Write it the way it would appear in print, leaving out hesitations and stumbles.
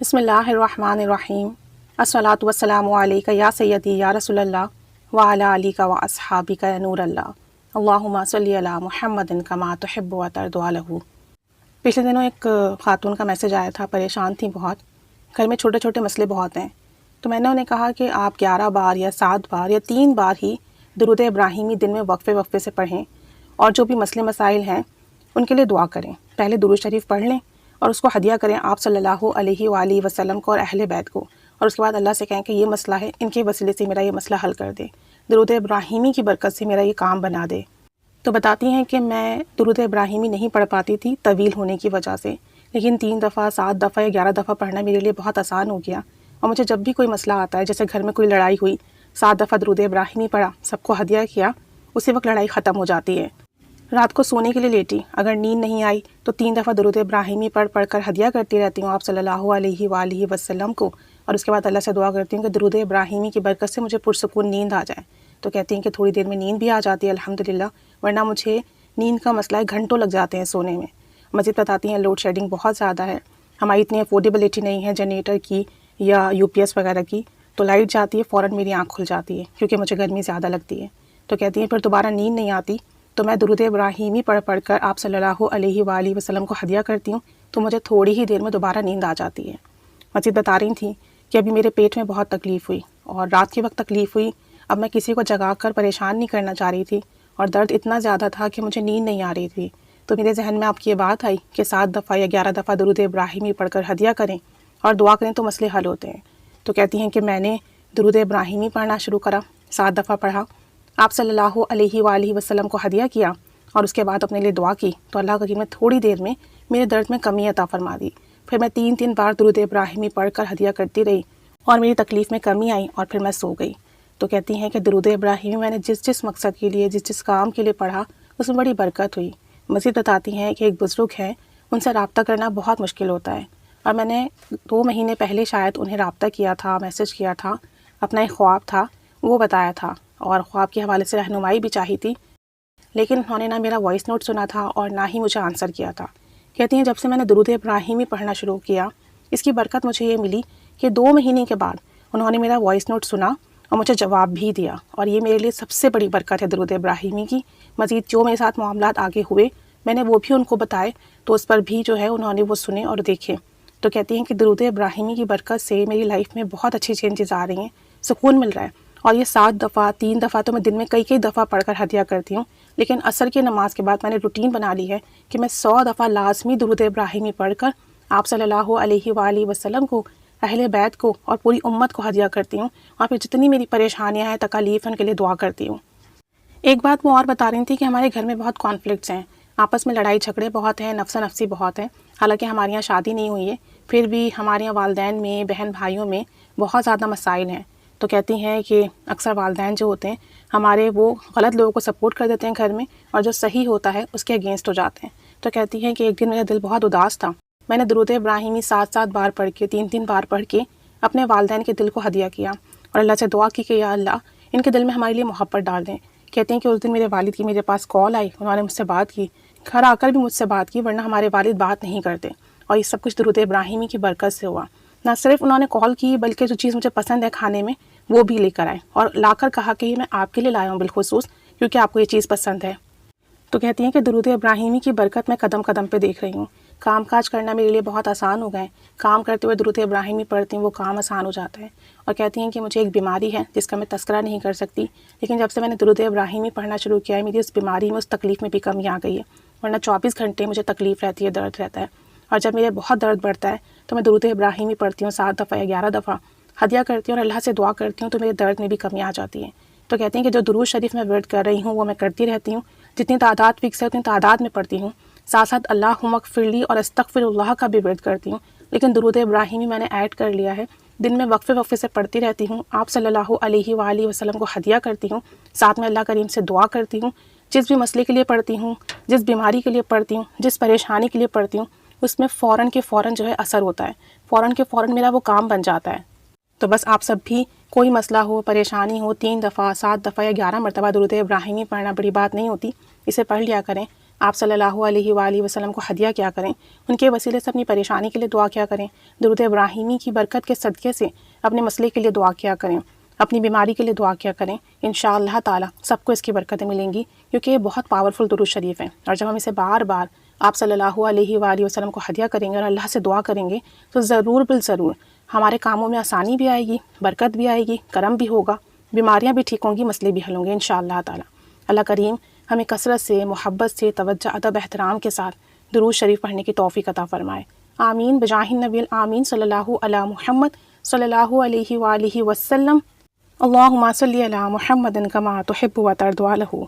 بسم اللہ الرحمن الرحیم الصلاۃ والسلام علیک یا سیدی یا رسول اللہ وعلی آلک و اصحابک یا نور اللہ اللہم صلی علی محمد کما تحب و ترضی عنہ۔ پچھلے دنوں ایک خاتون کا میسج آیا تھا، پریشان تھیں بہت، گھر میں چھوٹے چھوٹے مسئلے بہت ہیں، تو میں نے انہیں کہا کہ آپ 11 بار یا 7 بار یا 3 بار ہی درود ابراہیمی دن میں وقفے سے پڑھیں، اور جو بھی مسئلے مسائل ہیں ان کے لیے دعا کریں۔ پہلے درود شریف پڑھ لیں اور اس کو ہدیہ کریں آپ صلی اللہ علیہ وآلہ وسلم کو اور اہل بیت کو، اور اس کے بعد اللہ سے کہیں کہ یہ مسئلہ ہے، ان کے وسیلے سے میرا یہ مسئلہ حل کر دے، درود ابراہیمی کی برکت سے میرا یہ کام بنا دے۔ تو بتاتی ہیں کہ میں درود ابراہیمی نہیں پڑھ پاتی تھی طویل ہونے کی وجہ سے، لیکن 3 دفعہ 7 دفعہ یا 11 دفعہ پڑھنا میرے لیے بہت آسان ہو گیا، اور مجھے جب بھی کوئی مسئلہ آتا ہے، جیسے گھر میں کوئی لڑائی ہوئی، 7 دفعہ درود ابراہیمی پڑھا، سب کو ہدیہ کیا، اسی وقت لڑائی ختم ہو جاتی ہے۔ رات کو سونے کے لیے لیٹی، اگر نیند نہیں آئی تو 3 دفعہ درود ابراہیمی پڑھ کر ہدیہ کرتی رہتی ہوں آپ صلی اللہ علیہ وآلہ وسلم کو، اور اس کے بعد اللہ سے دعا کرتی ہوں کہ درود ابراہیمی کی برکت سے مجھے پرسکون نیند آ جائے۔ تو کہتی ہیں کہ تھوڑی دیر میں نیند بھی آ جاتی ہے الحمدللہ، ورنہ مجھے نیند کا مسئلہ ہے، گھنٹوں لگ جاتے ہیں سونے میں۔ مزید بتاتی ہیں لوڈ شیڈنگ بہت زیادہ ہے، ہماری اتنی افورڈیبلٹی نہیں ہے جنریٹر کی یا UPS وغیرہ کی، تو لائٹ جاتی ہے فوراً میری آنکھ کھل جاتی ہے کیونکہ مجھے گرمی زیادہ لگتی ہے۔ تو کہتی ہیں پھر دوبارہ نیند نہیں آتی تو میں درود ابراہیمی پڑھ کر آپ صلی اللہ علیہ وآلہ وسلم کو ہدیہ کرتی ہوں، تو مجھے تھوڑی ہی دیر میں دوبارہ نیند آ جاتی ہے۔ مزید بتا رہی تھیں کہ ابھی میرے پیٹ میں بہت تکلیف ہوئی اور رات کے وقت تکلیف ہوئی، اب میں کسی کو جگا کر پریشان نہیں کرنا چاہ رہی تھی، اور درد اتنا زیادہ تھا کہ مجھے نیند نہیں آ رہی تھی، تو میرے ذہن میں آپ کی یہ بات آئی کہ 7 دفعہ یا 11 دفعہ درود ابراہیمی پڑھ کر ہدیہ کریں اور دعا کریں تو مسئلے حل ہوتے ہیں۔ تو کہتی ہیں کہ میں نے درود ابراہیمی پڑھنا شروع کرا، 7 دفعہ پڑھا، آپ صلی اللہ علیہ وآلہ وسلم کو ہدیہ کیا، اور اس کے بعد اپنے لیے دعا کی، تو اللہ کریم نے تھوڑی دیر میں میرے درد میں کمی عطا فرما دی۔ پھر میں 3 بار درود ابراہیمی پڑھ کر ہدیہ کرتی رہی اور میری تکلیف میں کمی آئی، اور پھر میں سو گئی۔ تو کہتی ہیں کہ درود ابراہیمی میں نے جس مقصد کے لیے جس کام کے لیے پڑھا، اس میں بڑی برکت ہوئی۔ مزید بتاتی ہیں کہ ایک بزرگ ہیں، ان سے رابطہ کرنا بہت مشکل ہوتا ہے، اور میں نے 2 مہینے پہلے شاید انہیں رابطہ کیا تھا، میسج کیا تھا، اپنا ایک خواب تھا وہ بتایا تھا، اور خواب کے حوالے سے رہنمائی بھی چاہی تھی، لیکن انہوں نے نہ میرا وائس نوٹ سنا تھا اور نہ ہی مجھے آنسر کیا تھا۔ کہتی ہیں جب سے میں نے درود ابراہیمی پڑھنا شروع کیا، اس کی برکت مجھے یہ ملی کہ 2 مہینے کے بعد انہوں نے میرا وائس نوٹ سنا اور مجھے جواب بھی دیا، اور یہ میرے لیے سب سے بڑی برکت ہے درود ابراہیمی کی۔ مزید جو میرے ساتھ معاملات آگے ہوئے میں نے وہ بھی ان کو بتائے، تو اس پر بھی جو ہے انہوں نے وہ سنے اور دیکھے۔ تو کہتی ہیں کہ درود ابراہیمی کی برکت سے میری لائف میں بہت اچھی چینجز آ رہی ہیں، سکون مل رہا ہے، اور یہ 7 دفعہ 3 دفعہ تو میں دن میں کئی دفعہ پڑھ کر ہدیہ کرتی ہوں، لیکن عصر کی نماز کے بعد میں نے روٹین بنا لی ہے کہ میں 100 دفعہ لازمی درود ابراہیمی پڑھ کر آپ صلی اللہ علیہ وآلہ وسلم کو، اہل بیت کو اور پوری امت کو ہدیہ کرتی ہوں، اور پھر جتنی میری پریشانیاں ہیں، تکالیف ہیں، ان کے لیے دعا کرتی ہوں۔ ایک بات وہ اور بتا رہی تھی کہ ہمارے گھر میں بہت کانفلکٹس ہیں، آپس میں لڑائی جھگڑے بہت ہیں، نفسا نفسی بہت ہیں، حالانکہ ہمارے یہاں شادی نہیں ہوئی ہے، پھر بھی ہمارے یہاں والدین میں، بہن بھائیوں میں بہت زیادہ مسائل ہیں۔ تو کہتی ہیں کہ اکثر والدین جو ہوتے ہیں ہمارے، وہ غلط لوگوں کو سپورٹ کر دیتے ہیں گھر میں، اور جو صحیح ہوتا ہے اس کے اگینسٹ ہو جاتے ہیں۔ تو کہتی ہیں کہ ایک دن میرا دل بہت اداس تھا، میں نے درود ابراہیمی 7 بار پڑھ کے، 3 بار پڑھ کے اپنے والدین کے دل کو ہدیہ کیا، اور اللہ سے دعا کی کہ یا اللہ ان کے دل میں ہمارے لیے محبت ڈال دیں۔ کہتے ہیں کہ اس دن میرے والد کی میرے پاس کال آئی، انہوں نے مجھ سے بات کی، گھر آ کر بھی مجھ سے بات کی، ورنہ ہمارے والد بات نہیں کرتے، اور یہ سب کچھ درود ابراہیمی کی برکت سے ہوا۔ نہ صرف انہوں نے کال کی، بلکہ جو چیز مجھے پسند ہے کھانے میں وہ بھی لے کر آئے، اور لا کر کہا کہ یہ میں آپ کے لیے لایا ہوں بالخصوص، کیونکہ آپ کو یہ چیز پسند ہے۔ تو کہتی ہیں کہ درود ابراہیمی کی برکت میں قدم قدم پہ دیکھ رہی ہوں، کام کاج کرنا میرے لیے بہت آسان ہو گئے، کام کرتے ہوئے درود ابراہیمی پڑھتی ہوں، وہ کام آسان ہو جاتا ہے۔ اور کہتی ہیں کہ مجھے ایک بیماری ہے جس کا میں تذکرہ نہیں کر سکتی، لیکن جب سے میں نے درود ابراہیمی پڑھنا شروع کیا ہے، میری اس بیماری میں، اس تکلیف میں بھی کمی آ گئی ہے، ورنہ 24 گھنٹے مجھے تکلیف رہتی ہے، درد رہتا ہے، اور جب میرے بہت درد بڑھتا ہے تو میں درود ابراہیمی پڑھتی ہوں 7 دفعہ یا 11 دفعہ، ہدیہ کرتی ہوں اور اللہ سے دعا کرتی ہوں، تو میرے درد میں بھی کمی آ جاتی ہے۔ تو کہتی ہیں کہ جو درود شریف میں ورد کر رہی ہوں وہ میں کرتی رہتی ہوں، جتنی تعداد فکس ہے اتنی تعداد میں پڑھتی ہوں، ساتھ ساتھ اللہم اغفر لی اور استغفر اللہ کا بھی ورد کرتی ہوں، لیکن درود ابراہیمی میں نے ایڈ کر لیا ہے، دن میں وقفے سے پڑھتی رہتی ہوں، آپ صلی اللہ علیہ وآلہ وسلم کو ہدیہ کرتی ہوں، ساتھ میں اللہ کریم سے دعا کرتی ہوں، جس بھی مسئلے کے لیے پڑھتی ہوں، جس بیماری کے لیے پڑھتی ہوں، جس پریشانی کے لیے پڑھتی ہوں، اس میں فوراً کے فوراً جو ہے اثر ہوتا ہے، فوراً کے فوراً میرا وہ کام بن جاتا ہے۔ تو بس آپ سب بھی کوئی مسئلہ ہو، پریشانی ہو، 3 دفعہ 7 دفعہ یا 11 مرتبہ درود ابراہیمی پڑھنا بڑی بات نہیں ہوتی، اسے پڑھ لیا کریں، آپ صلی اللہ علیہ وآلہ وسلم کو ہدیہ کیا کریں، ان کے وسیلے سے اپنی پریشانی کے لیے دعا کیا کریں، درود ابراہیمی کی برکت کے صدقے سے اپنے مسئلے کے لیے دعا کیا کریں، اپنی بیماری کے لیے دعا کیا کریں، انشاءاللہ تعالی سب کو اس کی برکتیں ملیں گی، کیونکہ یہ بہت پاورفل درود شریف ہے۔ اور جب ہم اسے بار بار آپ صلی اللہ علیہ وآلہ وسلم کو ہدیہ کریں گے اور اللہ سے دعا کریں گے تو ضرور بالضرور ہمارے کاموں میں آسانی بھی آئے گی، برکت بھی آئے گی، کرم بھی ہوگا، بیماریاں بھی ٹھیک ہوں گی، مسئلے بھی حل ہوں گے انشاءاللہ تعالی۔ اللہ کریم ہمیں کثرت سے، محبت سے، توجہ، ادب، احترام کے ساتھ درود شریف پڑھنے کی توفیق عطا فرمائے۔ آمین بجاہ النبی الآمین صلی اللہ علی محمد صلی اللہ علیہ وآلہ وسلم۔ اللہم صلی علی محمد کما تحب و ترضی عنہ۔